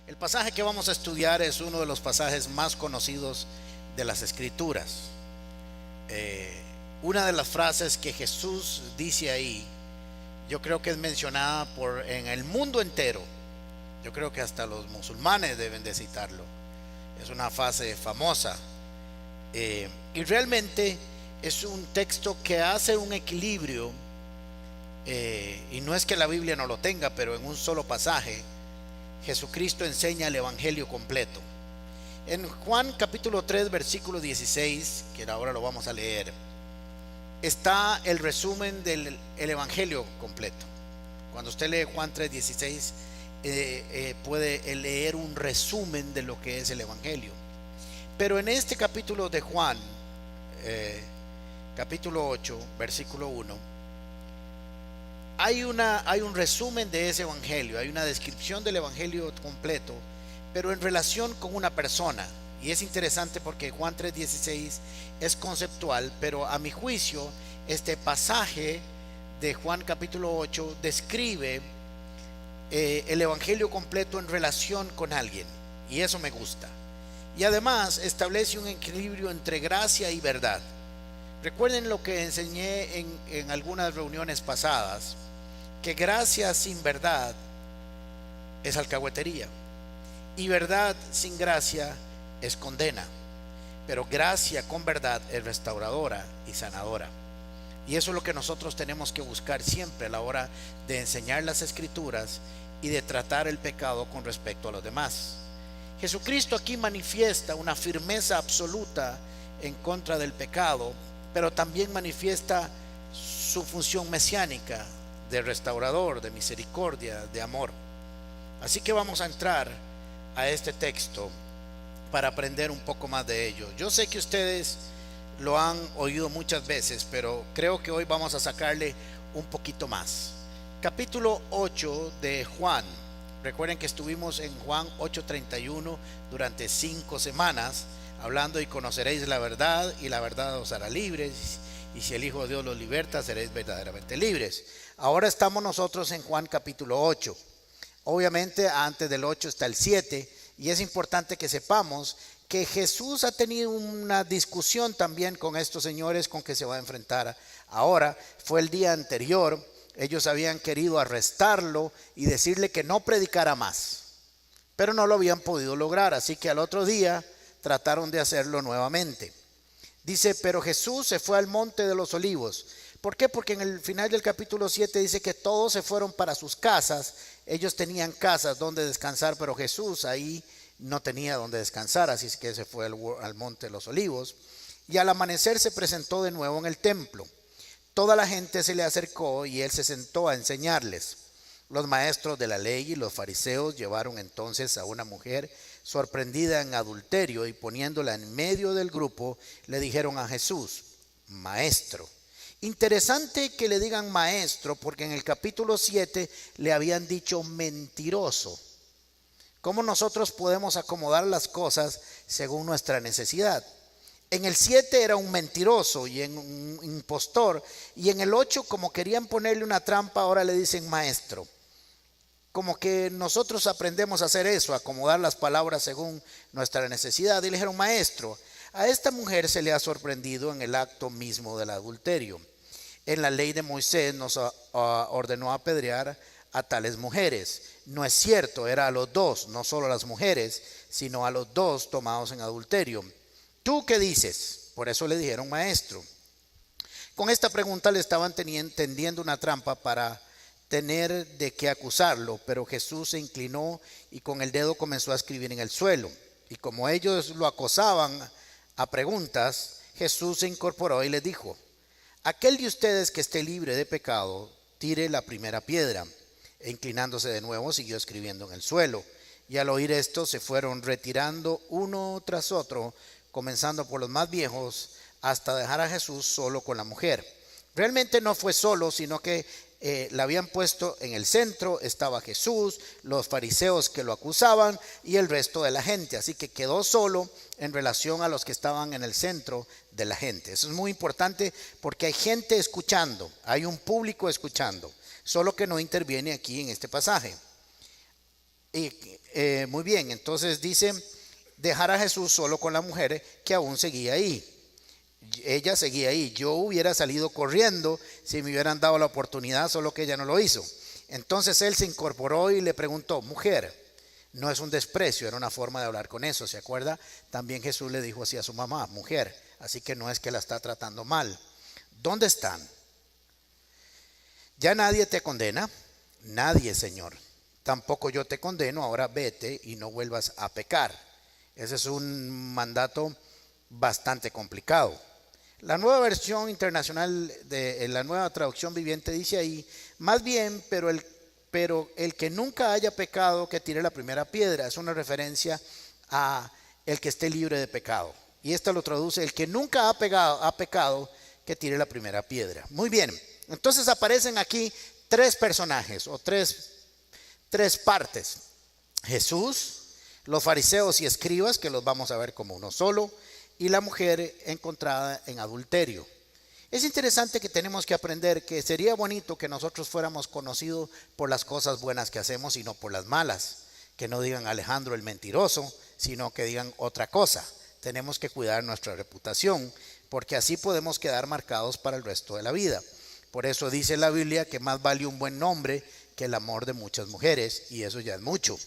El pasaje que vamos a estudiar es uno de los pasajes más conocidos de las Escrituras. Una de las frases que Jesús dice ahí, yo creo que es mencionada en el mundo entero. Yo creo que hasta los musulmanes deben de citarlo. Es una frase famosa. Y realmente es un texto que hace un equilibrio. Y no es que la Biblia no lo tenga, pero en un solo pasaje Jesucristo enseña el evangelio completo. En Juan capítulo 3 versículo 16, que ahora lo vamos a leer, está el resumen del evangelio completo. Cuando usted lee Juan 3:16, puede leer un resumen de lo que es el evangelio. Pero en este capítulo de Juan, capítulo 8 versículo 1, hay un resumen de ese evangelio, hay una descripción del evangelio completo, pero en relación con una persona. Y es interesante porque Juan 3:16 es conceptual, pero a mi juicio este pasaje de Juan capítulo 8 describe el evangelio completo en relación con alguien, y eso me gusta. Y además establece un equilibrio entre gracia y verdad. Recuerden lo que enseñé en algunas reuniones pasadas, que gracia sin verdad es alcahuetería, y verdad sin gracia es condena, pero gracia con verdad es restauradora y sanadora. Y eso es lo que nosotros tenemos que buscar siempre a la hora de enseñar las Escrituras y de tratar el pecado con respecto a los demás. Jesucristo aquí manifiesta una firmeza absoluta en contra del pecado, pero también manifiesta su función mesiánica de restaurador, de misericordia, de amor. Así que vamos a entrar a este texto para aprender un poco más de ello. Yo sé que ustedes lo han oído muchas veces, pero creo que hoy vamos a sacarle un poquito más. Capítulo 8 de Juan. Recuerden que estuvimos en Juan 8:31 durante 5 semanas hablando: y conoceréis la verdad, y la verdad os hará libres, y si el Hijo de Dios los liberta, seréis verdaderamente libres. Ahora estamos nosotros en Juan capítulo 8. Obviamente antes del 8 está el 7, y es importante que sepamos que Jesús ha tenido una discusión también con estos señores con que se va a enfrentar ahora. Fue el día anterior. Ellos habían querido arrestarlo y decirle que no predicara más, pero no lo habían podido lograr, así que al otro día trataron de hacerlo nuevamente. Dice: pero Jesús se fue al monte de los olivos. ¿Por qué? Porque en el final del capítulo 7 dice que todos se fueron para sus casas. Ellos tenían casas donde descansar, pero Jesús ahí no tenía donde descansar, así que se fue al monte de los olivos. Y al amanecer se presentó de nuevo en el templo. Toda la gente se le acercó y él se sentó a enseñarles. Los maestros de la ley y los fariseos llevaron entonces a una mujer sorprendida en adulterio, y poniéndola en medio del grupo le dijeron a Jesús: Maestro. Interesante que le digan maestro, porque en el capítulo 7 le habían dicho mentiroso. ¿Cómo nosotros podemos acomodar las cosas según nuestra necesidad? En el 7 era un mentiroso y un impostor, y en el 8, como querían ponerle una trampa, ahora le dicen maestro. Como que nosotros aprendemos a hacer eso, a acomodar las palabras según nuestra necesidad. Y le dijeron: maestro. A esta mujer se le ha sorprendido en el acto mismo del adulterio. En la ley de Moisés nos ordenó apedrear a tales mujeres. No es cierto, era a los dos, no solo a las mujeres, sino a los dos tomados en adulterio. ¿Tú qué dices? Por eso le dijeron maestro. Con esta pregunta le estaban tendiendo una trampa para tener de qué acusarlo, pero Jesús se inclinó y con el dedo comenzó a escribir en el suelo. Y como ellos lo acosaban a preguntas, Jesús se incorporó y les dijo: aquel de ustedes que esté libre de pecado, tire la primera piedra. E inclinándose de nuevo, siguió escribiendo en el suelo. Y al oír esto, se fueron retirando uno tras otro, comenzando por los más viejos, hasta dejar a Jesús solo con la mujer. Realmente no fue solo, sino que la habían puesto en el centro. Estaba Jesús, los fariseos que lo acusaban y el resto de la gente. Así que quedó solo en relación a los que estaban en el centro de la gente. Eso es muy importante porque hay gente escuchando, hay un público escuchando, solo que no interviene aquí en este pasaje. Y muy bien, entonces dice, dejar a Jesús solo con la mujer que aún seguía ahí. Ella seguía ahí. Yo hubiera salido corriendo si me hubieran dado la oportunidad, solo que ella no lo hizo. Entonces él se incorporó y le preguntó, mujer, no es un desprecio, era una forma de hablar con eso, ¿se acuerda? También Jesús le dijo así a su mamá, mujer, así que no es que la está tratando mal. ¿Dónde están? ¿Ya nadie te condena? Nadie, Señor. Tampoco yo te condeno, ahora vete y no vuelvas a pecar. Ese es un mandato bastante complicado. La nueva versión internacional de la nueva traducción viviente dice ahí, más bien, pero el que nunca haya pecado, que tire la primera piedra. Es una referencia a el que esté libre de pecado. Y esta lo traduce, el que nunca ha pecado, que tire la primera piedra. Muy bien, entonces aparecen aquí tres personajes o tres partes. Jesús, los fariseos y escribas, que los vamos a ver como uno solo, y la mujer encontrada en adulterio. Es interesante que tenemos que aprender que sería bonito que nosotros fuéramos conocidos por las cosas buenas que hacemos y no por las malas. Que no digan Alejandro el mentiroso, sino que digan otra cosa. Tenemos que cuidar nuestra reputación, porque así podemos quedar marcados para el resto de la vida. Por eso dice la Biblia que más vale un buen nombre que el amor de muchas mujeres, y eso ya es mucho.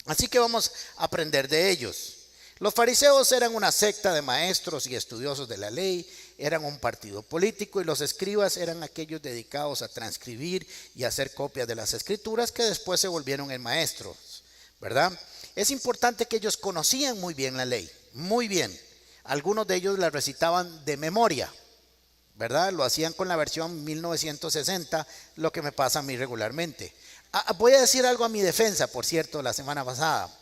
Así que vamos a aprender de ellos. Los fariseos eran una secta de maestros y estudiosos de la ley, eran un partido político, y los escribas eran aquellos dedicados a transcribir y hacer copias de las escrituras que después se volvieron en maestros, ¿verdad? Es importante que ellos conocían muy bien la ley, muy bien. Algunos de ellos la recitaban de memoria, ¿verdad? Lo hacían con la versión 1960, lo que me pasa a mí regularmente. Voy a decir algo a mi defensa, por cierto, la semana pasada.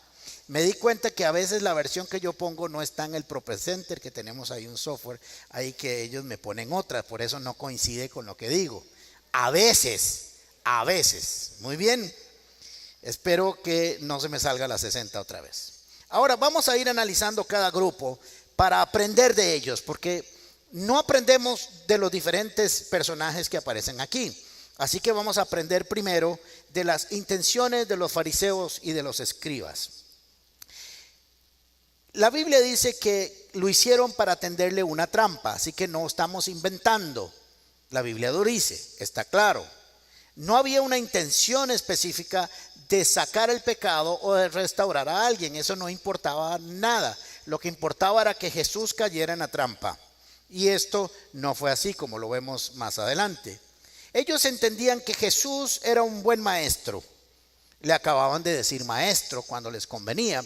Me di cuenta que a veces la versión que yo pongo no está en el ProPresenter, que tenemos ahí un software, ahí que ellos me ponen otra, por eso no coincide con lo que digo. A veces, muy bien. Espero que no se me salga la 60 otra vez. Ahora vamos a ir analizando cada grupo para aprender de ellos, porque no aprendemos de los diferentes personajes que aparecen aquí. Así que vamos a aprender primero de las intenciones de los fariseos y de los escribas. La Biblia dice que lo hicieron para tenderle una trampa, así que no estamos inventando. La Biblia lo dice, está claro. No había una intención específica de sacar el pecado o de restaurar a alguien, eso no importaba nada. Lo que importaba era que Jesús cayera en la trampa. Y esto no fue así, como lo vemos más adelante. Ellos entendían que Jesús era un buen maestro. Le acababan de decir maestro cuando les convenía.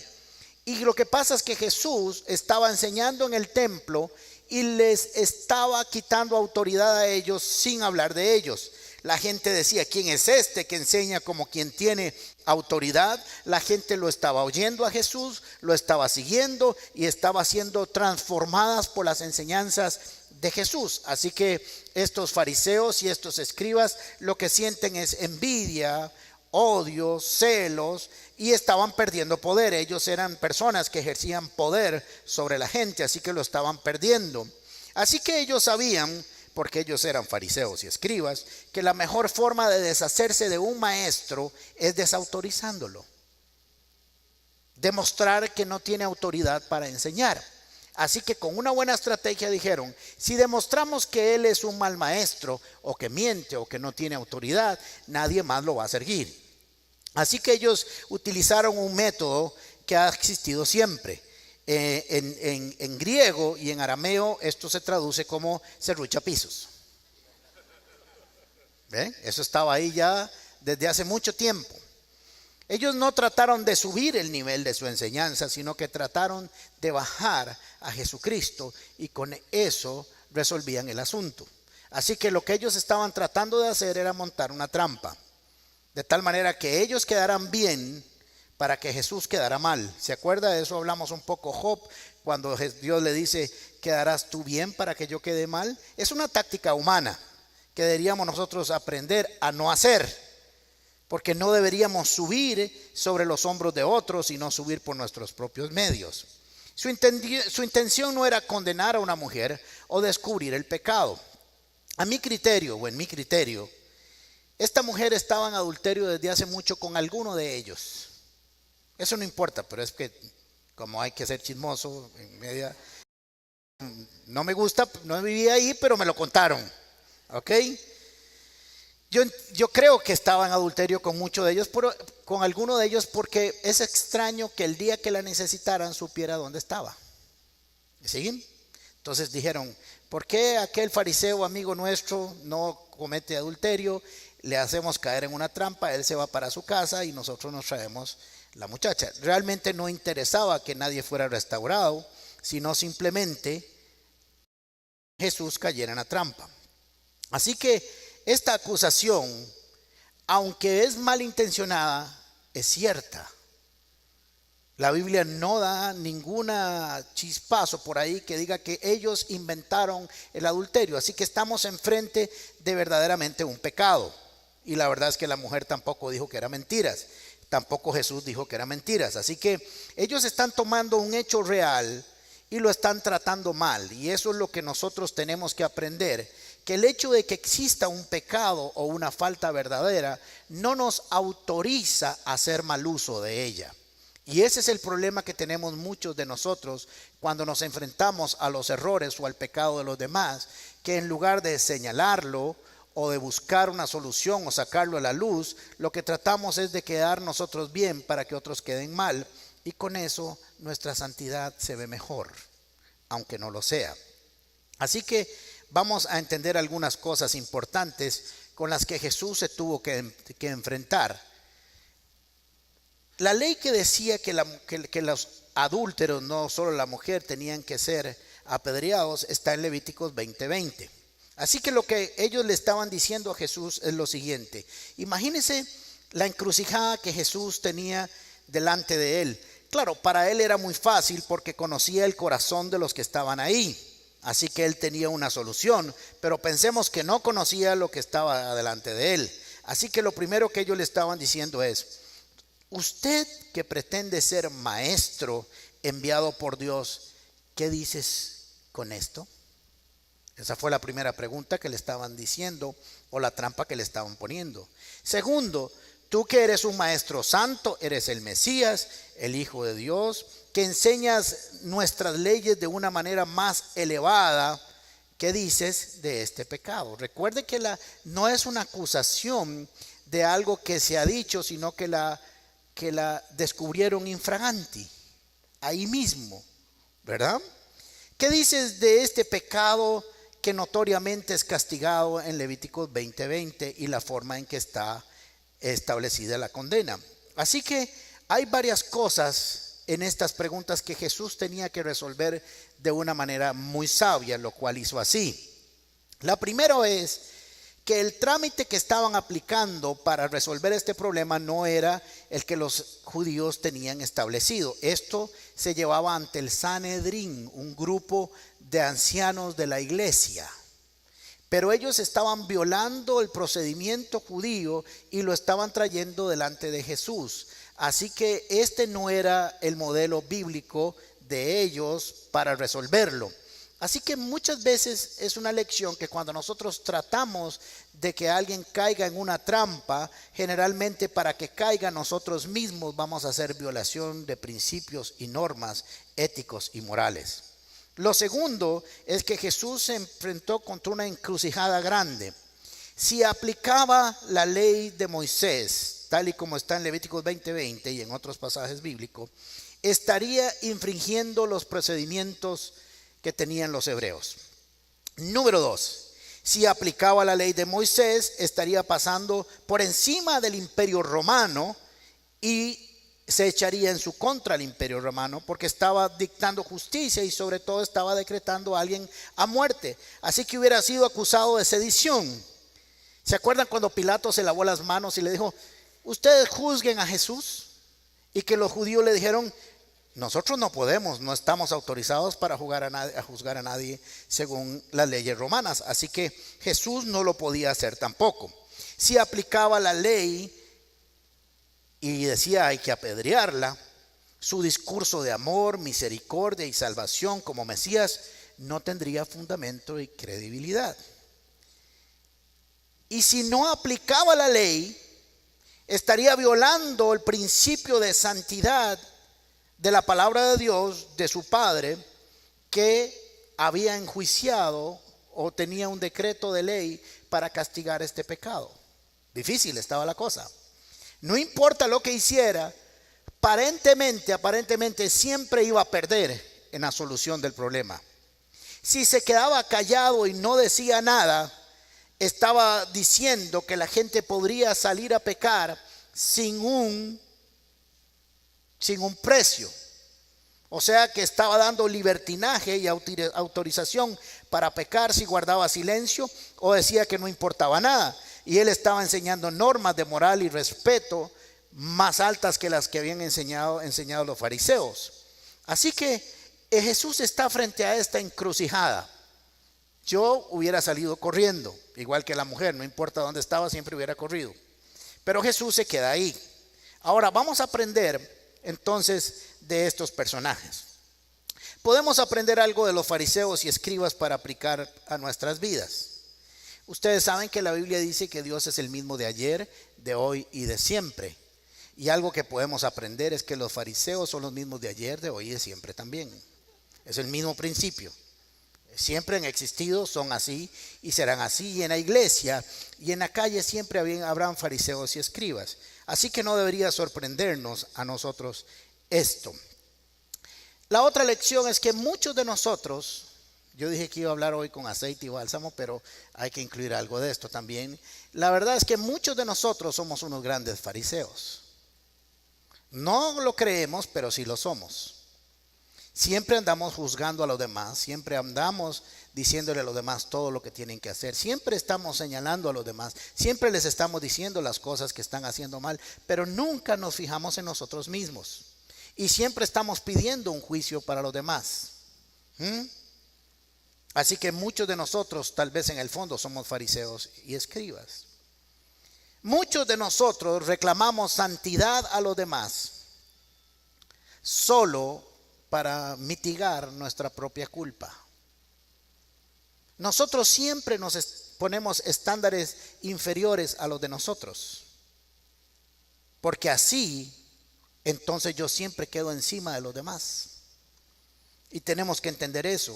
Y lo que pasa es que Jesús estaba enseñando en el templo y les estaba quitando autoridad a ellos sin hablar de ellos. La gente decía, ¿quién es este que enseña como quien tiene autoridad? La gente lo estaba oyendo a Jesús, lo estaba siguiendo y estaba siendo transformadas por las enseñanzas de Jesús. Así que estos fariseos y estos escribas lo que sienten es envidia, odio, celos, y estaban perdiendo poder. Ellos eran personas que ejercían poder sobre la gente, así que lo estaban perdiendo. Así que ellos sabían, porque ellos eran fariseos y escribas, que la mejor forma de deshacerse de un maestro es desautorizándolo. Demostrar que no tiene autoridad para enseñar. Así que con una buena estrategia dijeron, si demostramos que él es un mal maestro, o que miente, o que no tiene autoridad, nadie más lo va a seguir. Así que ellos utilizaron un método que ha existido siempre. En griego y en arameo esto se traduce como serruchapisos. ¿Ven? Eso estaba ahí ya desde hace mucho tiempo. Ellos no trataron de subir el nivel de su enseñanza, sino que trataron de bajar a Jesucristo y con eso resolvían el asunto. Así que lo que ellos estaban tratando de hacer era montar una trampa, de tal manera que ellos quedaran bien para que Jesús quedara mal. ¿Se acuerda de eso? Hablamos un poco Job, cuando Dios le dice, ¿quedarás tú bien para que yo quede mal? Es una táctica humana que deberíamos nosotros aprender a no hacer, porque no deberíamos subir sobre los hombros de otros, sino subir por nuestros propios medios. Su intención no era condenar a una mujer o descubrir el pecado. A mi criterio, o en mi criterio, esta mujer estaba en adulterio desde hace mucho con alguno de ellos. Eso no importa, pero es que como hay que ser chismoso en media, no me gusta, no viví ahí, pero me lo contaron, ¿ok? Yo creo que estaba en adulterio con muchos de ellos, pero con alguno de ellos, porque es extraño que el día que la necesitaran supiera dónde estaba. ¿Sí? Entonces dijeron, ¿por qué aquel fariseo amigo nuestro no comete adulterio? Le hacemos caer en una trampa, él se va para su casa y nosotros nos traemos la muchacha. Realmente no interesaba que nadie fuera restaurado, sino simplemente Jesús cayera en la trampa. Así que esta acusación, aunque es malintencionada, es cierta. La Biblia no da ninguna chispazo por ahí que diga que ellos inventaron el adulterio. Así que estamos enfrente de verdaderamente un pecado. Y la verdad es que la mujer tampoco dijo que eran mentiras. Tampoco Jesús dijo que eran mentiras. Así que ellos están tomando un hecho real y lo están tratando mal. Y eso es lo que nosotros tenemos que aprender. Que el hecho de que exista un pecado o una falta verdadera no nos autoriza a hacer mal uso de ella. Y ese es el problema que tenemos muchos de nosotros cuando nos enfrentamos a los errores o al pecado de los demás, que en lugar de señalarlo o de buscar una solución o sacarlo a la luz, lo que tratamos es de quedar nosotros bien para que otros queden mal, y con eso nuestra santidad se ve mejor, aunque no lo sea. Así que vamos a entender algunas cosas importantes con las que Jesús se tuvo que enfrentar. La ley que decía que los adúlteros, no solo la mujer, tenían que ser apedreados, está en Levíticos 20:20. Así que lo que ellos le estaban diciendo a Jesús es lo siguiente. Imagínense la encrucijada que Jesús tenía delante de él. Claro, para él era muy fácil porque conocía el corazón de los que estaban ahí. Así que él tenía una solución, pero pensemos que no conocía lo que estaba delante de él. Así que lo primero que ellos le estaban diciendo es: usted que pretende ser maestro enviado por Dios, ¿qué dices con esto? Esa fue la primera pregunta que le estaban diciendo, o la trampa que le estaban poniendo. Segundo, tú que eres un maestro santo, eres el Mesías, el Hijo de Dios, que enseñas nuestras leyes de una manera más elevada, ¿qué dices de este pecado? Recuerde que no es una acusación de algo que se ha dicho, sino que la descubrieron infraganti, ahí mismo, ¿verdad? ¿Qué dices de este pecado que notoriamente es castigado en Levíticos 20:20 y la forma en que está establecida la condena? Así que hay varias cosas en estas preguntas que Jesús tenía que resolver de una manera muy sabia, lo cual hizo así. La primera es que el trámite que estaban aplicando para resolver este problema no era el que los judíos tenían establecido. Esto se llevaba ante el Sanedrín, un grupo de ancianos de la iglesia. Pero ellos estaban violando el procedimiento judío y lo estaban trayendo delante de Jesús. Así que este no era el modelo bíblico de ellos para resolverlo. Así que muchas veces es una lección que cuando nosotros tratamos de que alguien caiga en una trampa, generalmente para que caiga nosotros mismos vamos a hacer violación de principios y normas éticos y morales. Lo segundo es que Jesús se enfrentó contra una encrucijada grande. Si aplicaba la ley de Moisés, tal y como está en Levíticos 20:20 y en otros pasajes bíblicos, estaría infringiendo los procedimientos que tenían los hebreos. Número 2, si aplicaba la ley de Moisés, estaría pasando por encima del imperio romano y se echaría en su contra el imperio romano, porque estaba dictando justicia y sobre todo estaba decretando a alguien a muerte. Así que hubiera sido acusado de sedición. ¿Se acuerdan cuando Pilato se lavó las manos y le dijo: ustedes juzguen a Jesús? Y que los judíos le dijeron: nosotros no podemos, no estamos autorizados para juzgar a nadie según las leyes romanas. Así que Jesús no lo podía hacer tampoco. Si aplicaba la ley y decía hay que apedrearla, su discurso de amor, misericordia y salvación como Mesías no tendría fundamento y credibilidad. Y si no aplicaba la ley, estaría violando el principio de santidad de la palabra de Dios, de su Padre, que había enjuiciado o tenía un decreto de ley para castigar este pecado. Difícil estaba la cosa. No importa lo que hiciera, aparentemente siempre iba a perder en la solución del problema. Si se quedaba callado y no decía nada, estaba diciendo que la gente podría salir a pecar sin un precio. O sea que estaba dando libertinaje y autorización para pecar si guardaba silencio o decía que no importaba nada. Y él estaba enseñando normas de moral y respeto más altas que las que habían enseñado los fariseos. Así que Jesús está frente a esta encrucijada. Yo hubiera salido corriendo, igual que la mujer, no importa dónde estaba, siempre hubiera corrido. Pero Jesús se queda ahí. Ahora vamos a aprender entonces de estos personajes. Podemos aprender algo de los fariseos y escribas para aplicar a nuestras vidas. Ustedes saben que la Biblia dice que Dios es el mismo de ayer, de hoy y de siempre. Y algo que podemos aprender es que los fariseos son los mismos de ayer, de hoy y de siempre también. Es el mismo principio. Siempre han existido, son así y serán así. Y en la iglesia y en la calle siempre habrán fariseos y escribas. Así que no debería sorprendernos a nosotros esto. La otra lección es que muchos de nosotros, yo dije que iba a hablar hoy con aceite y bálsamo, pero hay que incluir algo de esto también. La verdad es que muchos de nosotros somos unos grandes fariseos. No lo creemos, pero sí lo somos. Siempre andamos juzgando a los demás, siempre andamos diciéndole a los demás todo lo que tienen que hacer, siempre estamos señalando a los demás, siempre les estamos diciendo las cosas que están haciendo mal, pero nunca nos fijamos en nosotros mismos y siempre estamos pidiendo un juicio para los demás. Así que muchos de nosotros tal vez en el fondo somos fariseos y escribas. Muchos de nosotros reclamamos santidad a los demás solo para mitigar nuestra propia culpa. Nosotros siempre nos ponemos estándares inferiores a los de nosotros, porque así entonces yo siempre quedo encima de los demás. Y tenemos que entender eso,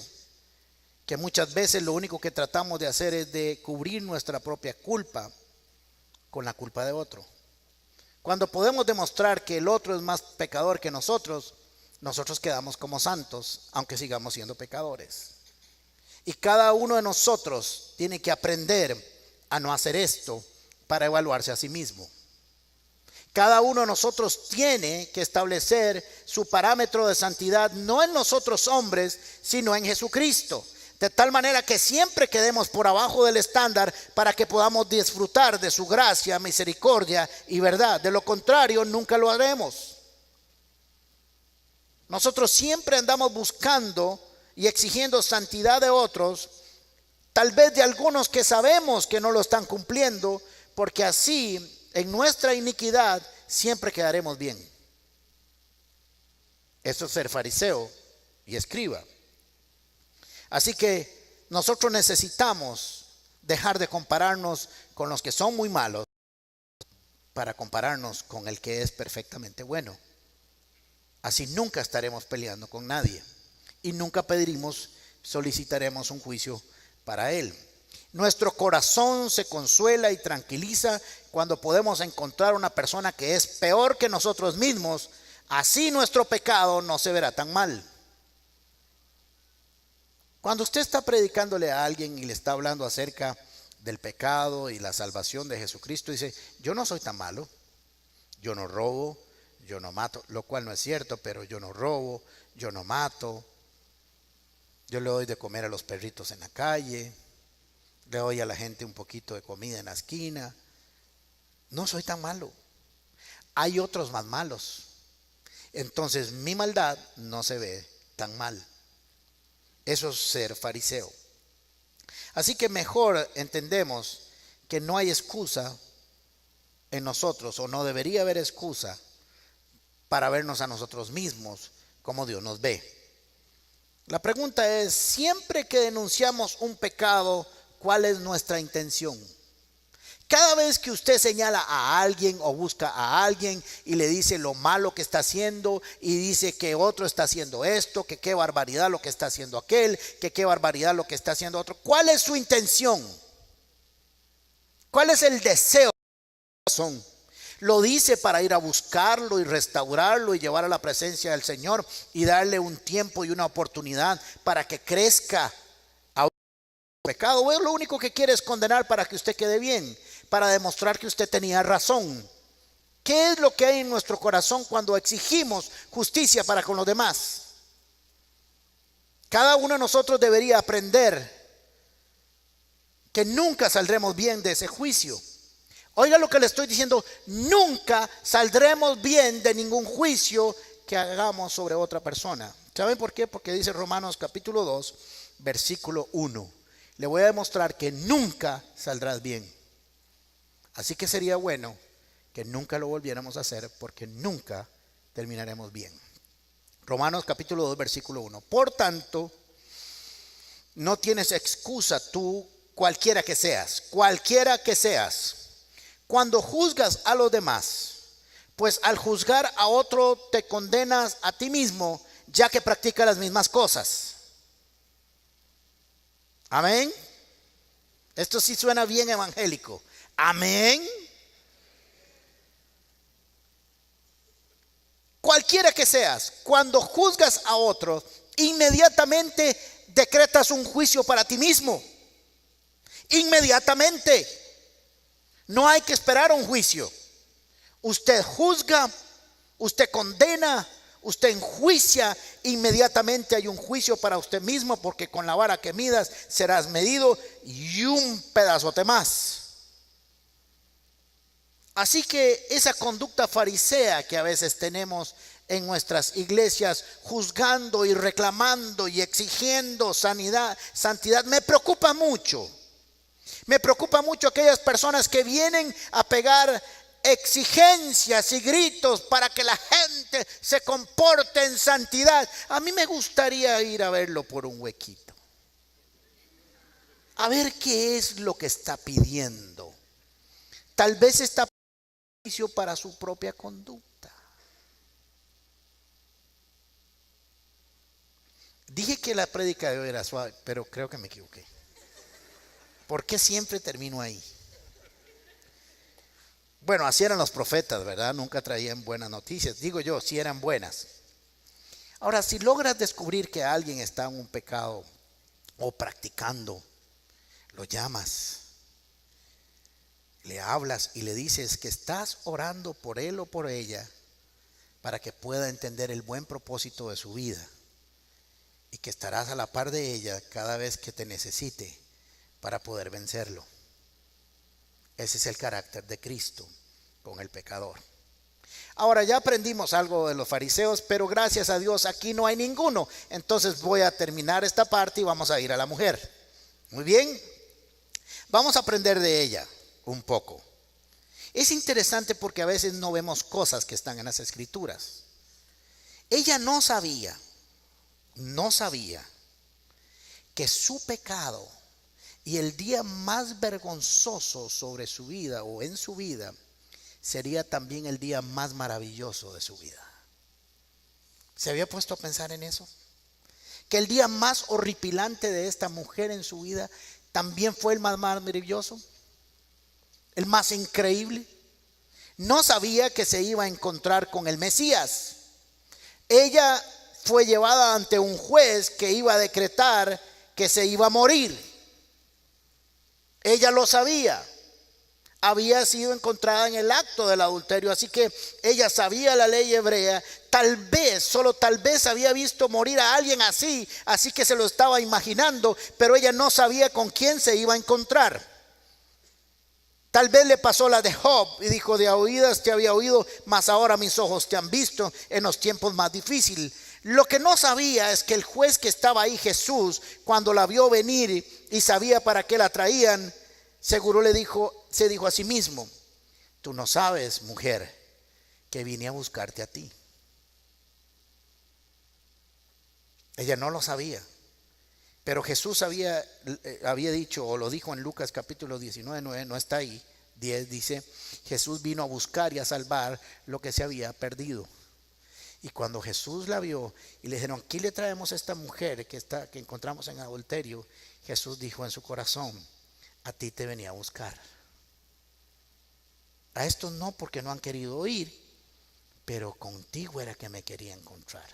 que muchas veces lo único que tratamos de hacer es de cubrir nuestra propia culpa con la culpa de otro. Cuando podemos demostrar que el otro es más pecador que nosotros quedamos como santos, aunque sigamos siendo pecadores. Y cada uno de nosotros tiene que aprender a no hacer esto para evaluarse a sí mismo. Cada uno de nosotros tiene que establecer su parámetro de santidad, no en nosotros hombres, sino en Jesucristo. De tal manera que siempre quedemos por abajo del estándar para que podamos disfrutar de su gracia, misericordia y verdad. De lo contrario, nunca lo haremos. Nosotros siempre andamos buscando y exigiendo santidad de otros, tal vez de algunos que sabemos que no lo están cumpliendo, porque así en nuestra iniquidad siempre quedaremos bien. Eso es ser fariseo y escriba. Así que nosotros necesitamos dejar de compararnos con los que son muy malos para compararnos con el que es perfectamente bueno. Así nunca estaremos peleando con nadie y nunca solicitaremos un juicio para él. Nuestro corazón se consuela y tranquiliza cuando podemos encontrar una persona que es peor que nosotros mismos. Así nuestro pecado no se verá tan mal. Cuando usted está predicándole a alguien y le está hablando acerca del pecado y la salvación de Jesucristo, dice: yo no soy tan malo, yo no robo, yo no mato, lo cual no es cierto, pero yo no robo, yo no mato, yo le doy de comer a los perritos en la calle, le doy a la gente un poquito de comida en la esquina, no soy tan malo. Hay otros más malos, entonces mi maldad no se ve tan mal. Eso es ser fariseo. Así que mejor entendemos que no hay excusa en nosotros, o no debería haber excusa para vernos a nosotros mismos como Dios nos ve. La pregunta es: siempre que denunciamos un pecado, ¿cuál es nuestra intención? Cada vez que usted señala a alguien o busca a alguien y le dice lo malo que está haciendo y dice que otro está haciendo esto, que qué barbaridad lo que está haciendo aquel, que qué barbaridad lo que está haciendo otro, ¿cuál es su intención? ¿Cuál es el deseo de su corazón? Lo dice para ir a buscarlo y restaurarlo y llevar a la presencia del Señor y darle un tiempo y una oportunidad para que crezca a un pecado. O es lo único que quiere es condenar para que usted quede bien, para demostrar que usted tenía razón. ¿Qué es lo que hay en nuestro corazón cuando exigimos justicia para con los demás? Cada uno de nosotros debería aprender que nunca saldremos bien de ese juicio. Oiga lo que le estoy diciendo, nunca saldremos bien de ningún juicio que hagamos sobre otra persona. ¿Saben por qué? Porque dice Romanos capítulo 2, versículo 1. Le voy a demostrar que nunca saldrás bien. Así que sería bueno que nunca lo volviéramos a hacer, porque nunca terminaremos bien. Romanos capítulo 2, versículo 1. Por tanto, no tienes excusa tú, cualquiera que seas, cuando juzgas a los demás, pues al juzgar a otro te condenas a ti mismo, ya que practicas las mismas cosas. Amén. Esto sí suena bien evangélico. Amén. Cualquiera que seas, cuando juzgas a otro, inmediatamente decretas un juicio para ti mismo. Inmediatamente. No hay que esperar un juicio. Usted juzga, usted condena, usted enjuicia, inmediatamente hay un juicio para usted mismo, porque con la vara que midas serás medido y un pedazote más. Así que esa conducta farisea que a veces tenemos en nuestras iglesias, juzgando y reclamando y exigiendo santidad, me preocupa mucho. Me preocupa mucho aquellas personas que vienen a pegar exigencias y gritos para que la gente se comporte en santidad. A mí me gustaría ir a verlo por un huequito, a ver qué es lo que está pidiendo. Tal vez está pidiendo juicio para su propia conducta. Dije que la prédica de hoy era suave, pero creo que me equivoqué. ¿Por qué siempre termino ahí? Bueno, así eran los profetas, ¿verdad? Nunca traían buenas noticias. Digo yo, si eran buenas. Ahora, si logras descubrir que alguien está en un pecado o practicando, lo llamas, le hablas y le dices que estás orando por él o por ella para que pueda entender el buen propósito de su vida y que estarás a la par de ella cada vez que te necesite para poder vencerlo. Ese es el carácter de Cristo con el pecador. Ahora ya aprendimos algo de los fariseos, pero gracias a Dios aquí no hay ninguno. Entonces voy a terminar esta parte y vamos a ir a la mujer. Muy bien, vamos a aprender de ella un poco. Es interesante porque a veces no vemos cosas que están en las escrituras. Ella no sabía que su pecado y el día más vergonzoso sobre su vida o en su vida sería también el día más maravilloso de su vida. ¿Se había puesto a pensar en eso? Que el día más horripilante de esta mujer en su vida también fue el más maravilloso, el más increíble. No sabía que se iba a encontrar con el Mesías. Ella fue llevada ante un juez que iba a decretar que se iba a morir. Ella lo sabía. Había sido encontrada en el acto del adulterio, así que ella sabía la ley hebrea. Tal vez, solo tal vez había visto morir a alguien así que se lo estaba imaginando, pero ella no sabía con quién se iba a encontrar. Tal vez le pasó la de Job y dijo: de oídas te había oído, mas ahora mis ojos te han visto en los tiempos más difíciles. Lo que no sabía es que el juez que estaba ahí, Jesús, cuando la vio venir y sabía para qué la traían, seguro se dijo a sí mismo: tú no sabes, mujer, que vine a buscarte a ti. Ella no lo sabía, pero Jesús había dicho, o lo dijo en Lucas capítulo 19, no está ahí, 10 dice: Jesús vino a buscar y a salvar lo que se había perdido. Y cuando Jesús la vio y le dijeron: aquí le traemos a esta mujer que encontramos en adulterio, Jesús dijo en su corazón: a ti te venía a buscar. A estos no, porque no han querido oír, pero contigo era que me quería encontrar.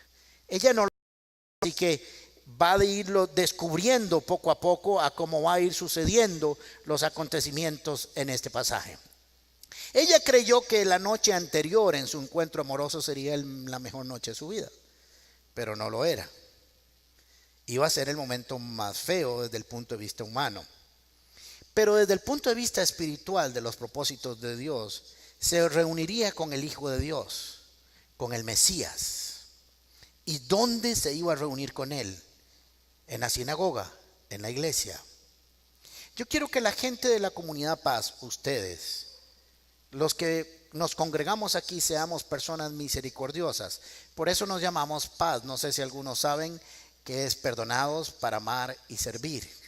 Ella no lo sabe, así que va a irlo descubriendo poco a poco a cómo va a ir sucediendo los acontecimientos en este pasaje. Ella creyó que la noche anterior en su encuentro amoroso sería la mejor noche de su vida, pero no lo era. Iba a ser el momento más feo desde el punto de vista humano. Pero desde el punto de vista espiritual de los propósitos de Dios, se reuniría con el Hijo de Dios, con el Mesías. ¿Y dónde se iba a reunir con él? En la sinagoga, en la iglesia. Yo quiero que la gente de la comunidad Paz, ustedes, los que nos congregamos aquí, seamos personas misericordiosas. Por eso nos llamamos Paz. No sé si algunos saben que es perdonados para amar y servir.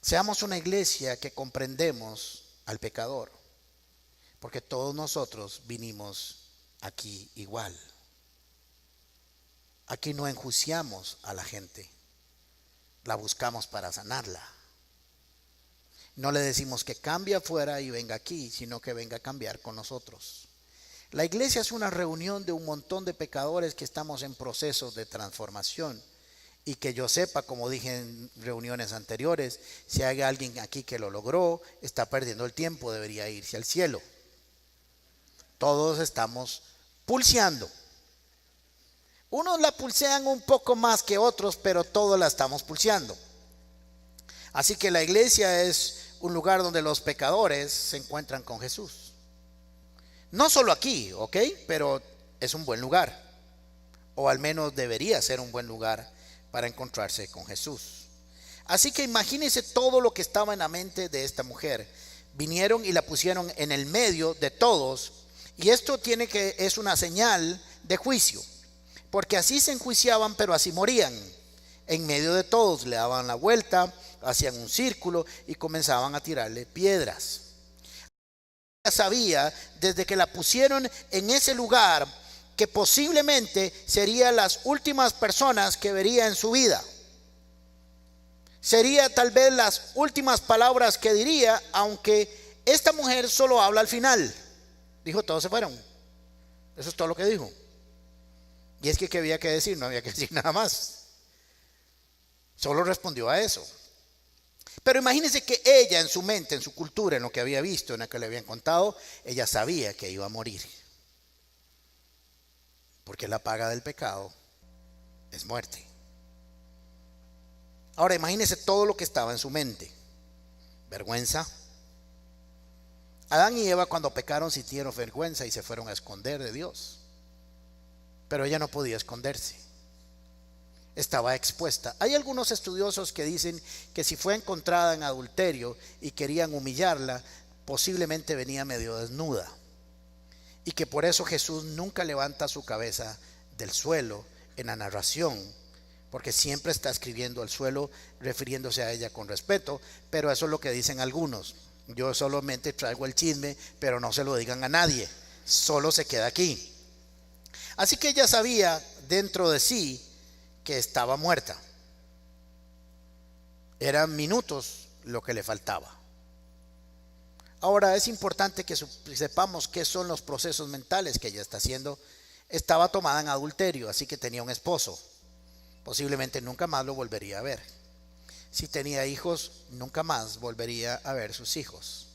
Seamos una iglesia que comprendemos al pecador, porque todos nosotros vinimos aquí igual. Aquí no enjuiciamos a la gente, la buscamos para sanarla. No le decimos que cambie afuera y venga aquí, sino que venga a cambiar con nosotros. La iglesia es una reunión de un montón de pecadores que estamos en proceso de transformación. Y que yo sepa, como dije en reuniones anteriores, si hay alguien aquí que lo logró, está perdiendo el tiempo, debería irse al cielo. Todos estamos pulseando. Unos la pulsean un poco más que otros, pero todos la estamos pulseando. Así que la iglesia es un lugar donde los pecadores se encuentran con Jesús. No solo aquí, ¿ok? Pero es un buen lugar. O al menos debería ser un buen lugar para encontrarse con Jesús. Así que imagínense todo lo que estaba en la mente de esta mujer. Vinieron y la pusieron en el medio de todos, y esto es una señal de juicio, porque así se enjuiciaban, pero así morían. En medio de todos le daban la vuelta, hacían un círculo y comenzaban a tirarle piedras. Ella sabía desde que la pusieron en ese lugar que posiblemente serían las últimas personas que vería en su vida. Sería tal vez las últimas palabras que diría, aunque esta mujer solo habla al final. Dijo: todos se fueron. Eso es todo lo que dijo. Y es que ¿qué había que decir? No había que decir nada más. Solo respondió a eso. Pero imagínense que ella, en su mente, en su cultura, en lo que había visto, en lo que le habían contado, ella sabía que iba a morir. Porque la paga del pecado es muerte. Ahora imagínense todo lo que estaba en su mente. Vergüenza. Adán y Eva, cuando pecaron, sintieron vergüenza y se fueron a esconder de Dios. Pero ella no podía esconderse. Estaba expuesta. Hay algunos estudiosos que dicen que si fue encontrada en adulterio y querían humillarla, posiblemente venía medio desnuda. Y que por eso Jesús nunca levanta su cabeza del suelo en la narración, porque siempre está escribiendo al suelo, refiriéndose a ella con respeto. Pero eso es lo que dicen algunos. Yo solamente traigo el chisme, pero no se lo digan a nadie, solo se queda aquí. Así que ella sabía dentro de sí que estaba muerta. Eran minutos lo que le faltaba. Ahora es importante que sepamos qué son los procesos mentales que ella está haciendo. Estaba tomada en adulterio, así que tenía un esposo. Posiblemente nunca más lo volvería a ver. Si tenía hijos, nunca más volvería a ver sus hijos.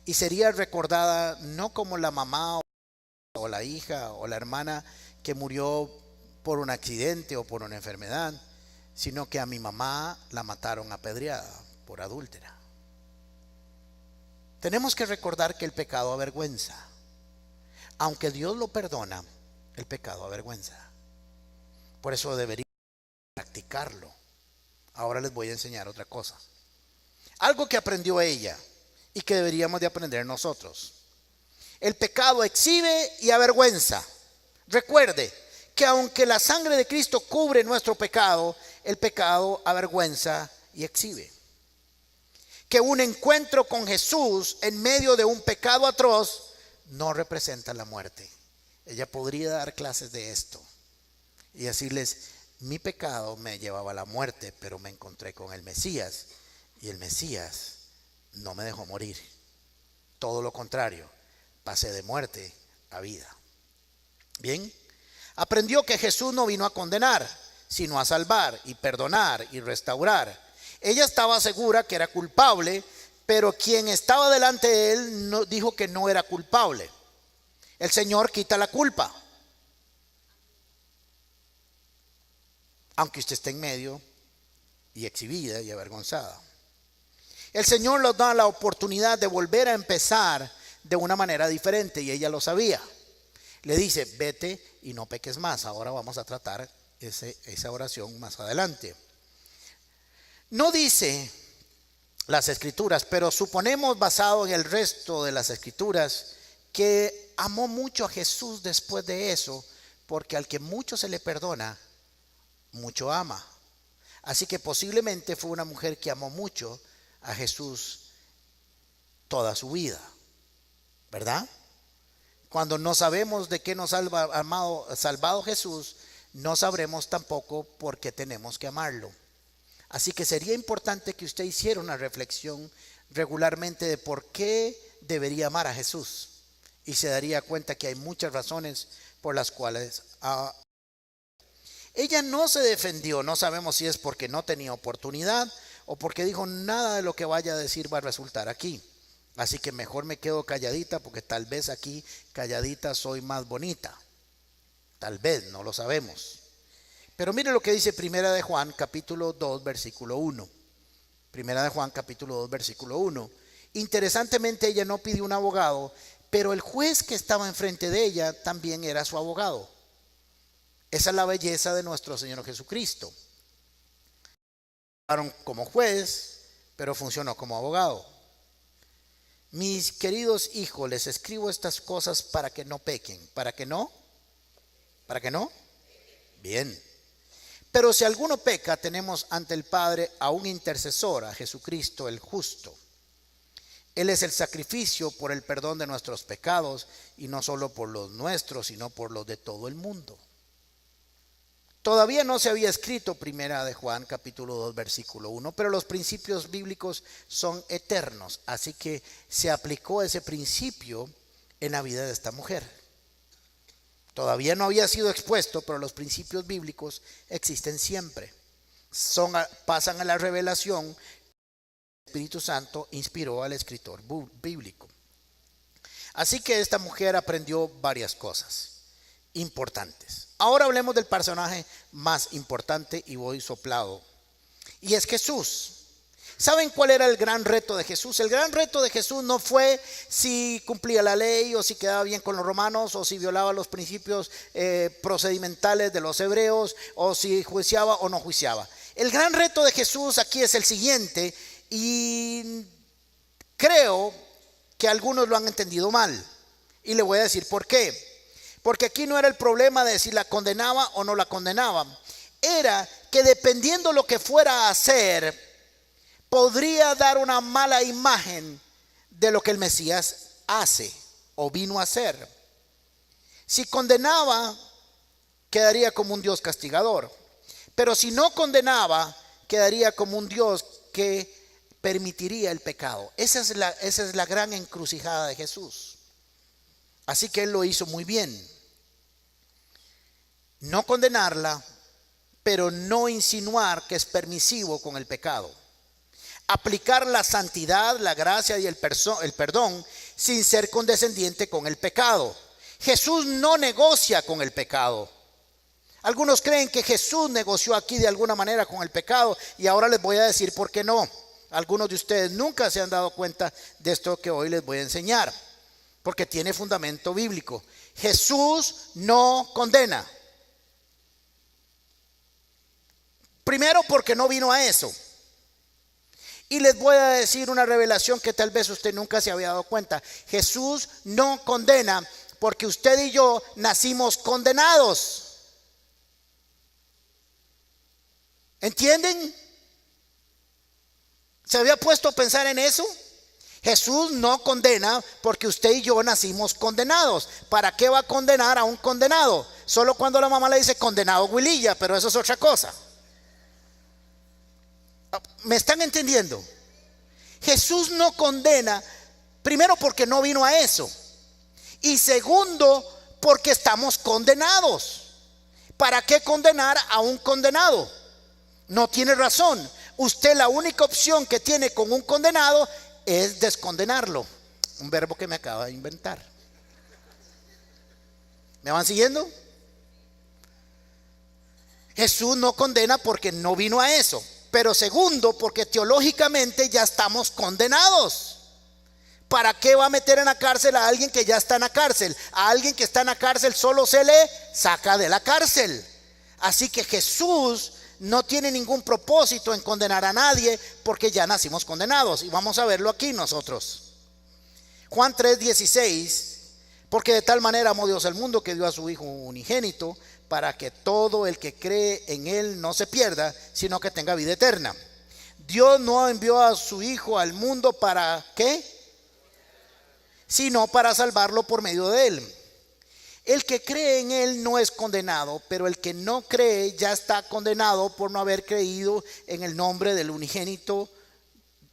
Y sería recordada no como la mamá o la hija o la hermana que murió por un accidente o por una enfermedad, sino que a mi mamá la mataron apedreada por adúltera. Tenemos que recordar que el pecado avergüenza. Aunque Dios lo perdona, el pecado avergüenza. Por eso deberíamos practicarlo. Ahora les voy a enseñar otra cosa. Algo que aprendió ella y que deberíamos de aprender nosotros. El pecado exhibe y avergüenza. Recuerde que aunque la sangre de Cristo cubre nuestro pecado, el pecado avergüenza y exhibe. que un encuentro con Jesús en medio de un pecado atroz no representa la muerte. Ella podría dar clases de esto y decirles: mi pecado me llevaba a la muerte, pero me encontré con el Mesías y el Mesías no me dejó morir. Todo lo contrario, pasé de muerte a vida. Bien, aprendió que Jesús no vino a condenar, sino a salvar y perdonar y restaurar. Ella estaba segura que era culpable, pero quien estaba delante de él no, dijo que no era culpable. El Señor quita la culpa, aunque usted esté en medio y exhibida y avergonzada. El Señor nos da la oportunidad de volver a empezar de una manera diferente, y ella lo sabía. Le dice: vete y no peques más. Ahora vamos a tratar esa oración más adelante. No dice las escrituras, pero suponemos, basado en el resto de las escrituras, que amó mucho a Jesús después de eso, porque al que mucho se le perdona, mucho ama. Así que posiblemente fue una mujer que amó mucho a Jesús toda su vida, ¿verdad? Cuando no sabemos de qué nos ha salvado Jesús, no sabremos tampoco por qué tenemos que amarlo. Así que sería importante que usted hiciera una reflexión regularmente de por qué debería amar a Jesús, y se daría cuenta que hay muchas razones por las cuales ella no se defendió. No sabemos si es porque no tenía oportunidad o porque dijo: nada de lo que vaya a decir va a resultar aquí, así que mejor me quedo calladita, porque tal vez aquí calladita soy más bonita. Tal vez, no lo sabemos. Pero mire lo que dice Primera de Juan capítulo 2 versículo 1. Primera de Juan capítulo 2 versículo 1. Interesantemente, ella no pidió un abogado, pero el juez que estaba enfrente de ella también era su abogado. Esa es la belleza de nuestro Señor Jesucristo. Como juez, pero funcionó como abogado. Mis queridos hijos, les escribo estas cosas para que no pequen. ¿Para que no? ¿Para que no? Bien. Pero si alguno peca, tenemos ante el Padre a un intercesor, a Jesucristo el justo. Él es el sacrificio por el perdón de nuestros pecados, y no solo por los nuestros, sino por los de todo el mundo. Todavía no se había escrito Primera de Juan capítulo 2 versículo 1, pero los principios bíblicos son eternos, así que se aplicó ese principio en la vida de esta mujer. Todavía no había sido expuesto, pero los principios bíblicos existen siempre. Pasan a la revelación. El Espíritu Santo inspiró al escritor bíblico. Así que esta mujer aprendió varias cosas importantes. Ahora hablemos del personaje más importante, y voy soplado, y es Jesús. ¿Saben cuál era el gran reto de Jesús? El gran reto de Jesús no fue si cumplía la ley, o si quedaba bien con los romanos, o si violaba los principios procedimentales de los hebreos, o si juiciaba o no juiciaba. El gran reto de Jesús aquí es el siguiente, y creo que algunos lo han entendido mal, y le voy a decir por qué. Porque aquí no era el problema de si la condenaba o no la condenaba. Era que dependiendo lo que fuera a hacer, podría dar una mala imagen de lo que el Mesías hace o vino a hacer. Si condenaba, quedaría como un Dios castigador. Pero si no condenaba, quedaría como un Dios que permitiría el pecado. Esa es la gran encrucijada de Jesús. Así que él lo hizo muy bien. No condenarla, pero no insinuar que es permisivo con el pecado. Aplicar la santidad, la gracia y el perdón sin ser condescendiente con el pecado. Jesús no negocia con el pecado. Algunos creen que Jesús negoció aquí de alguna manera con el pecado, y ahora les voy a decir por qué no. Algunos de ustedes nunca se han dado cuenta de esto que hoy les voy a enseñar, porque tiene fundamento bíblico. Jesús no condena. Primero, porque no vino a eso. Y les voy a decir una revelación que tal vez usted nunca se había dado cuenta. Jesús no condena porque usted y yo nacimos condenados. ¿Entienden? ¿Se había puesto a pensar en eso? Jesús no condena porque usted y yo nacimos condenados. ¿Para qué va a condenar a un condenado? Solo cuando la mamá le dice condenado Wililla, pero eso es otra cosa. ¿Me están entendiendo? Jesús no condena, primero porque no vino a eso, y segundo porque estamos condenados. ¿Para qué condenar a un condenado? No tiene razón. Usted la única opción que tiene con un condenado es descondenarlo. Un verbo que me acaba de inventar. ¿Me van siguiendo? Jesús no condena porque no vino a eso. Pero segundo, porque teológicamente ya estamos condenados. ¿Para qué va a meter en la cárcel a alguien que ya está en la cárcel? A alguien que está en la cárcel solo se le saca de la cárcel. Así que Jesús no tiene ningún propósito en condenar a nadie porque ya nacimos condenados. Y vamos a verlo aquí nosotros. Juan 3:16. Porque de tal manera amó Dios al mundo que dio a su Hijo unigénito, para que todo el que cree en Él no se pierda, sino que tenga vida eterna. Dios no envió a su Hijo al mundo para ¿qué? Sino para salvarlo por medio de Él. El que cree en Él no es condenado, pero el que no cree ya está condenado por no haber creído en el nombre del unigénito,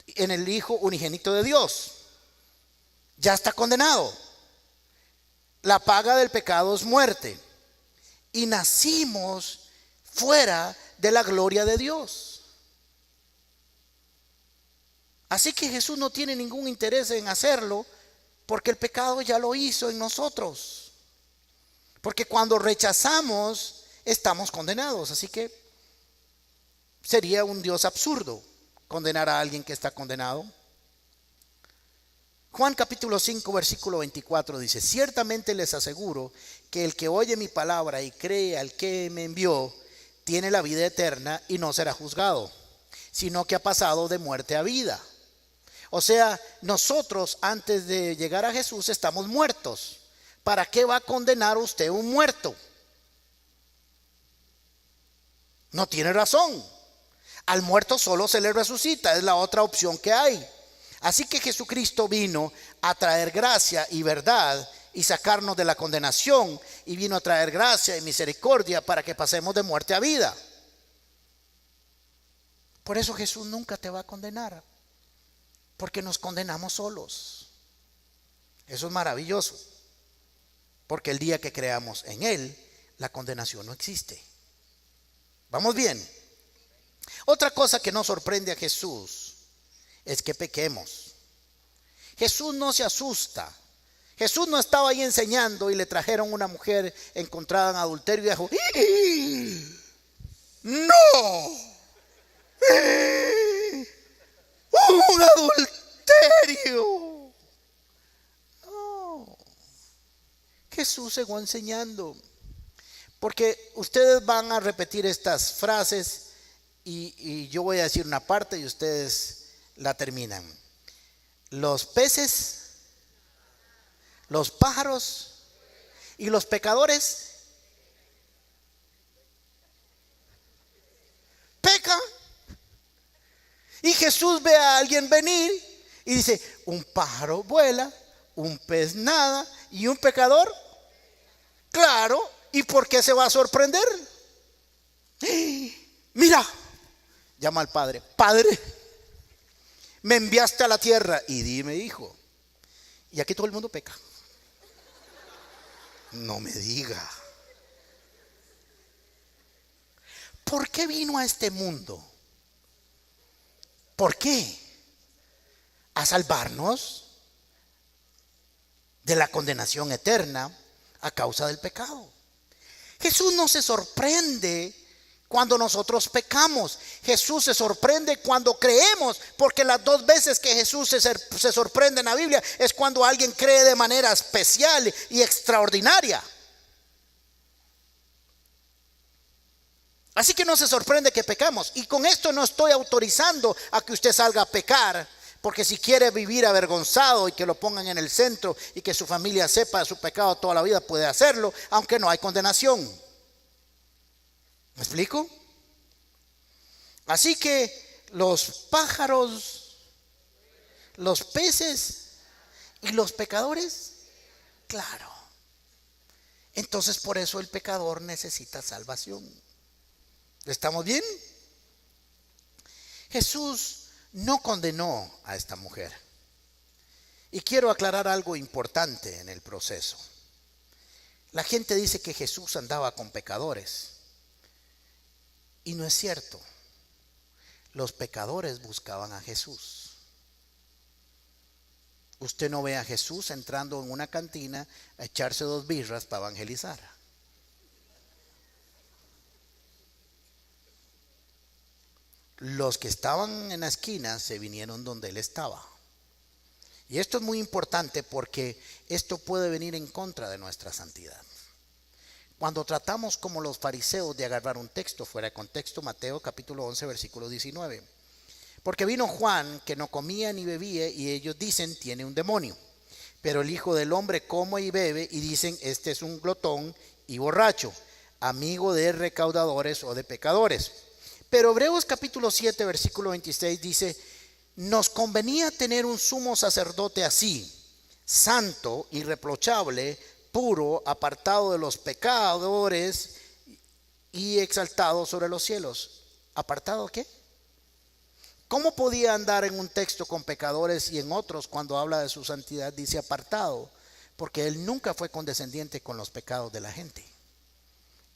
en el Hijo unigénito de Dios. Ya está condenado. La paga del pecado es muerte. Y nacimos fuera de la gloria de Dios. Así que Jesús no tiene ningún interés en hacerlo, porque el pecado ya lo hizo en nosotros. Porque cuando rechazamos, estamos condenados. Así que sería un Dios absurdo condenar a alguien que está condenado. Juan capítulo 5 versículo 24 dice: ciertamente les aseguro que el que oye mi palabra y cree al que me envió tiene la vida eterna y no será juzgado, sino que ha pasado de muerte a vida. O sea, nosotros antes de llegar a Jesús estamos muertos. ¿Para qué va a condenar usted un muerto? No tiene razón. Al muerto solo se le resucita, es la otra opción que hay. Así que Jesucristo vino a traer gracia y verdad y sacarnos de la condenación, y vino a traer gracia y misericordia para que pasemos de muerte a vida. Por eso Jesús nunca te va a condenar, porque nos condenamos solos. Eso es maravilloso, porque el día que creamos en Él, la condenación no existe. ¿Vamos bien? Otra cosa que nos sorprende a Jesús es que pequemos. Jesús no se asusta. Jesús no estaba ahí enseñando y le trajeron una mujer encontrada en adulterio y dijo: ¡no! ¡Un adulterio! No. Jesús siguió enseñando. Porque ustedes van a repetir estas frases y yo voy a decir una parte y ustedes la terminan. Los peces, los pájaros y los pecadores pecan. Y Jesús ve a alguien venir y dice: un pájaro vuela, un pez nada y un pecador. Claro, ¿y por qué se va a sorprender? Mira, llama al padre: Padre, me enviaste a la tierra y dime, hijo. Y aquí todo el mundo peca. No me diga. ¿Por qué vino a este mundo? ¿Por qué? A salvarnos de la condenación eterna a causa del pecado. Jesús no se sorprende cuando nosotros pecamos. Jesús se sorprende cuando creemos, porque las dos veces que Jesús se sorprende en la Biblia es cuando alguien cree de manera especial y extraordinaria. Así que no se sorprende que pecamos. Y con esto no estoy autorizando a que usted salga a pecar, porque si quiere vivir avergonzado y que lo pongan en el centro y que su familia sepa de su pecado toda la vida, puede hacerlo, aunque no hay condenación. ¿Me explico? Así que los pájaros ¿Los peces y los pecadores? Claro. Entonces por eso el pecador necesita salvación. ¿Estamos bien? Jesús no condenó a esta mujer. Y quiero aclarar algo importante en el proceso. La gente dice que Jesús andaba con pecadores. Y no es cierto. Los pecadores buscaban a Jesús. Usted no ve a Jesús entrando en una cantina a echarse 2 birras para evangelizar. Los que estaban en la esquina se vinieron donde él estaba. Y esto es muy importante porque esto puede venir en contra de nuestra santidad. Cuando tratamos como los fariseos de agarrar un texto fuera de contexto, Mateo capítulo 11 versículo 19. Porque vino Juan que no comía ni bebía y ellos dicen tiene un demonio. Pero el Hijo del Hombre come y bebe y dicen este es un glotón y borracho, amigo de recaudadores o de pecadores. Pero Hebreos capítulo 7 versículo 26 dice, nos convenía tener un sumo sacerdote así, santo, irreprochable, puro, apartado de los pecadores y exaltado sobre los cielos. ¿Apartado qué? ¿Cómo podía andar en un texto con pecadores y en otros cuando habla de su santidad dice apartado? Porque él nunca fue condescendiente con los pecados de la gente.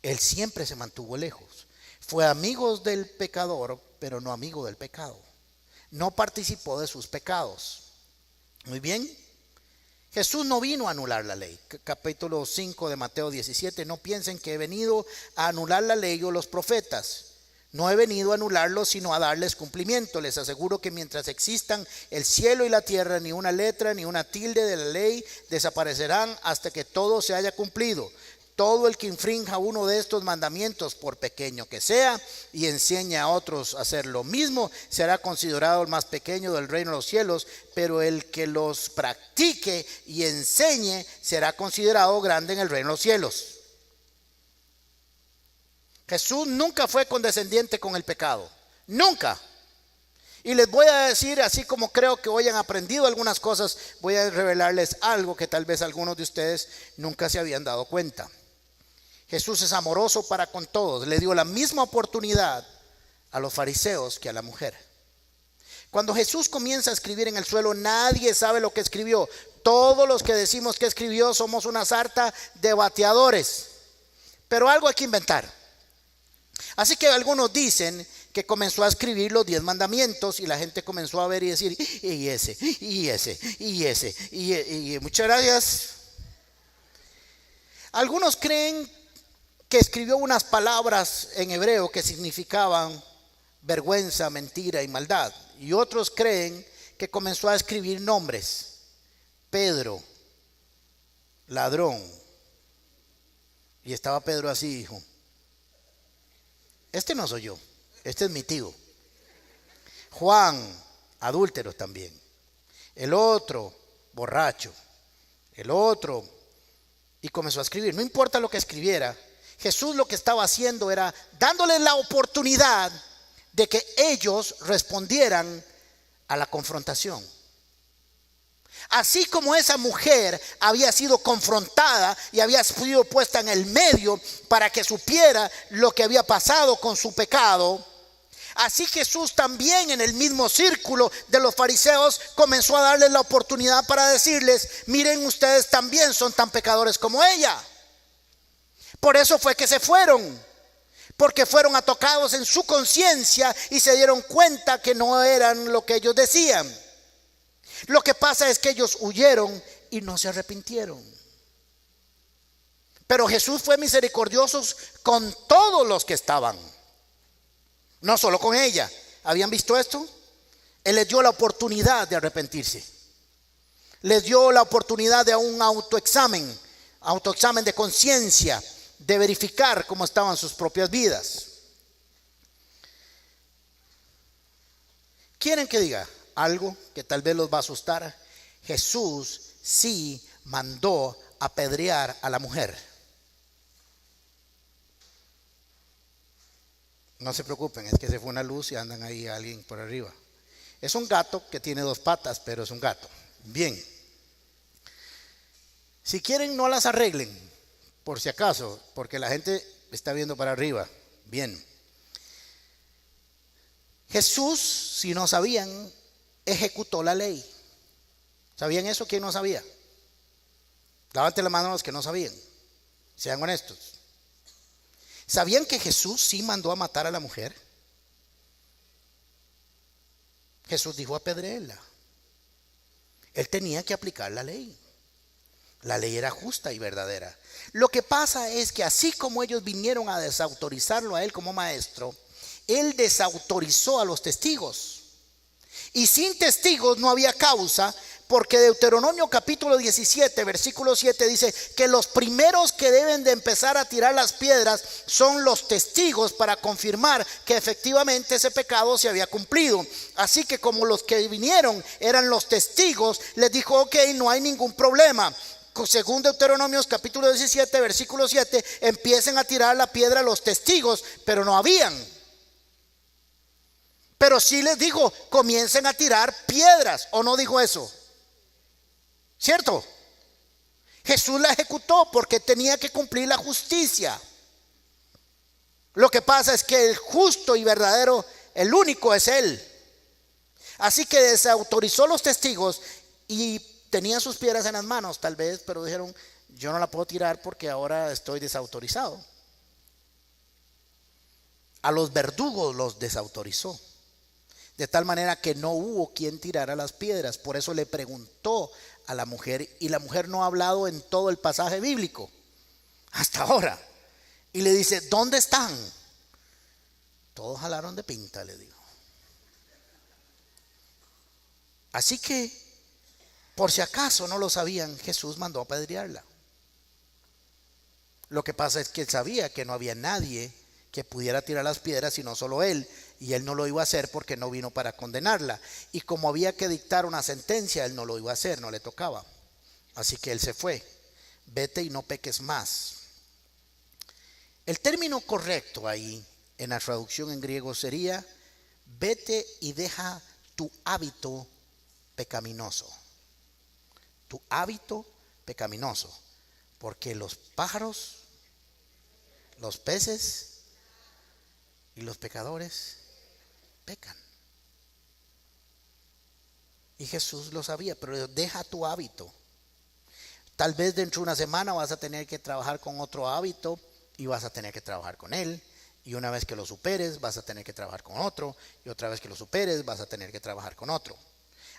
Él siempre se mantuvo lejos. Fue amigo del pecador, pero no amigo del pecado. No participó de sus pecados. Muy bien. Jesús no vino a anular la ley. Capítulo 5 de Mateo 17. No piensen que he venido a anular la ley o los profetas. No he venido a anularlos, sino a darles cumplimiento. Les aseguro que mientras existan el cielo y la tierra, ni una letra ni una tilde de la ley desaparecerán hasta que todo se haya cumplido. Todo el que infrinja uno de estos mandamientos, por pequeño que sea, y enseña a otros a hacer lo mismo, será considerado el más pequeño del reino de los cielos, pero el que los practique y enseñe será considerado grande en el reino de los cielos. Jesús nunca fue condescendiente con el pecado, nunca. Y les voy a decir, así como creo que hoy han aprendido algunas cosas, voy a revelarles algo que tal vez algunos de ustedes nunca se habían dado cuenta. Jesús es amoroso para con todos. Le dio la misma oportunidad a los fariseos que a la mujer. Cuando Jesús comienza a escribir en el suelo, nadie sabe lo que escribió. Todos los que decimos que escribió somos una sarta de bateadores. Pero algo hay que inventar. Así que algunos dicen que comenzó a escribir los 10 mandamientos y la gente comenzó a ver y decir, y ese, y ese, y ese, y muchas gracias. Algunos creen que escribió unas palabras en hebreo que significaban vergüenza, mentira y maldad. Y otros creen que comenzó a escribir nombres. Pedro, ladrón. Y estaba Pedro así, dijo, este no soy yo, este es mi tío. Juan, adúltero también. El otro, borracho. El otro, y comenzó a escribir. No importa lo que escribiera, Jesús lo que estaba haciendo era dándoles la oportunidad de que ellos respondieran a la confrontación. Así como esa mujer había sido confrontada y había sido puesta en el medio para que supiera lo que había pasado con su pecado, así Jesús también en el mismo círculo de los fariseos comenzó a darles la oportunidad para decirles, miren, ustedes también son tan pecadores como ella. Por eso fue que se fueron, porque fueron atocados en su conciencia y se dieron cuenta que no eran lo que ellos decían. Lo que pasa es que ellos huyeron y no se arrepintieron. Pero Jesús fue misericordioso con todos los que estaban, no solo con ella. ¿Habían visto esto? Él les dio la oportunidad de arrepentirse. Les dio la oportunidad de un autoexamen de conciencia, de verificar cómo estaban sus propias vidas. ¿Quieren que diga algo que tal vez los va a asustar? Jesús sí mandó apedrear a la mujer. No se preocupen, es que se fue una luz y andan ahí alguien por arriba. Es un gato que tiene 2 patas, pero es un gato. Bien. Si quieren, no las arreglen, por si acaso, porque la gente está viendo para arriba. Bien. Jesús, si no sabían, ejecutó la ley. ¿Sabían eso? ¿Quién no sabía? Levante la mano a los que no sabían. Sean honestos. ¿Sabían que Jesús sí mandó a matar a la mujer? Jesús dijo: apedréela. Él tenía que aplicar la ley. La ley era justa y verdadera. Lo que pasa es que así como ellos vinieron a desautorizarlo a él como maestro, él desautorizó a los testigos. Y sin testigos no había causa, porque Deuteronomio capítulo 17 versículo 7 dice que los primeros que deben de empezar a tirar las piedras son los testigos, para confirmar que efectivamente ese pecado se había cumplido. Así que como los que vinieron eran los testigos, les dijo: ok, no hay ningún problema. Según Deuteronomio capítulo 17 versículo 7, empiecen a tirar la piedra a los testigos, pero no habían. Pero sí les dijo: comiencen a tirar piedras. ¿O no dijo eso? ¿Cierto? Jesús la ejecutó porque tenía que cumplir la justicia. Lo que pasa es que el justo y verdadero, el único, es Él. Así que desautorizó a los testigos y tenían sus piedras en las manos, tal vez, pero dijeron: yo no la puedo tirar porque ahora estoy desautorizado. A los verdugos los desautorizó, de tal manera que no hubo quien tirara las piedras. Por eso le preguntó a la mujer, y la mujer no ha hablado en todo el pasaje bíblico hasta ahora, y le dice: ¿dónde están? Todos jalaron de pinta, le digo. Así que, por si acaso no lo sabían, Jesús mandó a apedrearla. Lo que pasa es que él sabía que no había nadie que pudiera tirar las piedras sino solo él, y él no lo iba a hacer porque no vino para condenarla. Y como había que dictar una sentencia, él no lo iba a hacer, no le tocaba. Así que él se fue: vete y no peques más. El término correcto ahí en la traducción en griego sería: vete y deja tu hábito pecaminoso. Tu hábito pecaminoso. Porque los pájaros, los peces y los pecadores pecan. Y Jesús lo sabía, pero deja tu hábito. Tal vez dentro de una semana vas a tener que trabajar con otro hábito y vas a tener que trabajar con él. Y una vez que lo superes vas a tener que trabajar con otro. Y otra vez que lo superes vas a tener que trabajar con otro.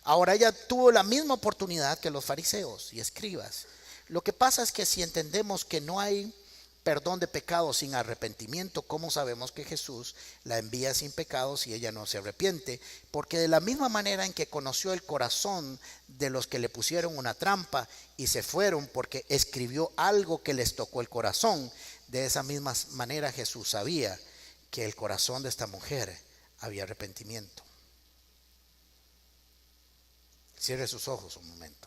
Ahora ella tuvo la misma oportunidad que los fariseos y escribas. Lo que pasa es que si entendemos que no hay perdón de pecados sin arrepentimiento, ¿cómo sabemos que Jesús la envía sin pecados si ella no se arrepiente? Porque de la misma manera en que conoció el corazón de los que le pusieron una trampa y se fueron porque escribió algo que les tocó el corazón, de esa misma manera Jesús sabía que el corazón de esta mujer había arrepentimiento. Cierre sus ojos un momento.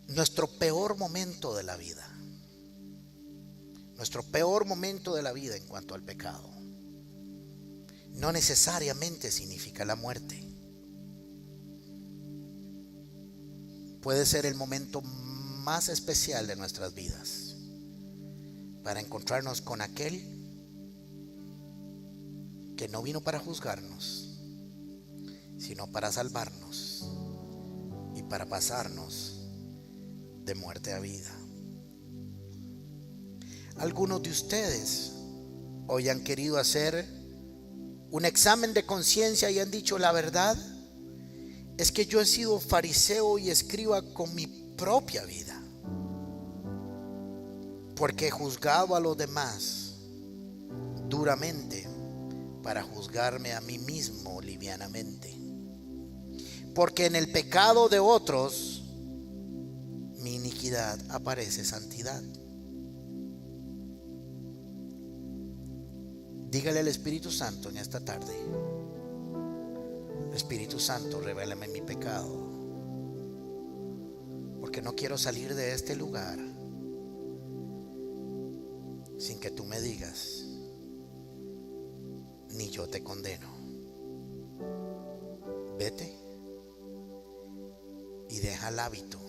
Nuestro peor momento de la vida, nuestro peor momento de la vida en cuanto al pecado, no necesariamente significa la muerte. Puede ser el momento más especial de nuestras vidas para encontrarnos con aquel que no vino para juzgarnos, sino para salvarnos y para pasarnos de muerte a vida. Algunos de ustedes hoy han querido hacer un examen de conciencia y han dicho: la verdad es que yo he sido fariseo y escriba con mi propia vida, porque he juzgado a los demás duramente para juzgarme a mí mismo livianamente, porque en el pecado de otros mi iniquidad aparece santidad. Dígale al Espíritu Santo en esta tarde: Espíritu Santo, revélame mi pecado, porque no quiero salir de este lugar sin que tú me digas, ni yo te condeno. Vete y deja el hábito